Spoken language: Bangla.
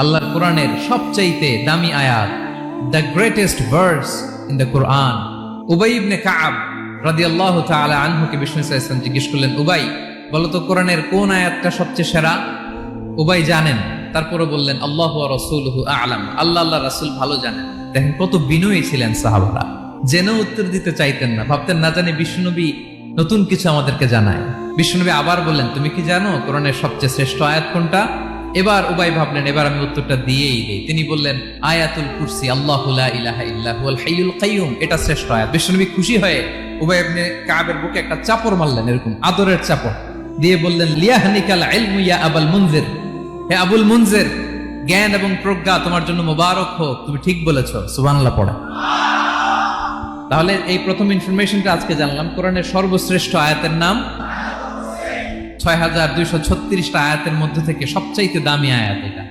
আল্লাহর কোরআনের সবচাইতে দামি আয়াত, the greatest verse in the Quran. Ubayy ibn Kab রাদিয়াল্লাহু তাআলা আনহুকে বিষ্ণু সাল্লাল্লাহু আলাইহি ওয়াসাল্লাম জিজ্ঞেস করলেন, উবাই বলো তো কোরআনের কোন আয়াতটা সবচেয়ে সেরা? উবাই জানেন, তারপরে বললেন আল্লাহু ওয়া রাসূলুহু আ'লাম, আল্লাহ আল্লাহ রাসূল ভালো জানেন। দেখেন কত বিনয়ী ছিলেন সাহাবারা, জেনেও উত্তর দিতে চাইতেন না, ভাবতেন না জানি বিশ্বনবী নতুন কিছু আমাদেরকে জানায়। বিশ্বনবী আবার বললেন, তুমি কি জানো কোরআনের সবচেয়ে শ্রেষ্ঠ আয়াত কোনটা? এবার উবাই ভাবলেন এবার আমি উত্তরটা দিয়েই দেই। তিনি বললেন আয়াতুল কুরসি, আল্লাহু লা ইলাহা ইল্লা হুয়াল হাইয়ুল কাইয়ুম, এটা শ্রেষ্ঠ আয়াত। বিশ্বনবী খুশি হয়ে উবাই ইবনে কাবের বুকে একটা চাপড় মারলেন, এরকম আদরের চাপড় দিয়ে বললেন, লিয়াহনিকাল ইলমু ইয়া আবুল মুনজির, হে আবুল মুনজির, জ্ঞান এবং প্রজ্ঞা তোমার জন্য মোবারক হোক, তুমি ঠিক বলেছো। সুবহানাল্লাহ পড়ে। তাহলে এই প্রথম ইনফরমেশনটা আজকে জানলাম, কোরআনের সর্বশ্রেষ্ঠ আয়াতের নাম 6236টা আয়াতের মধ্যে থেকে সবচাইতে দামি আয়াত এটা।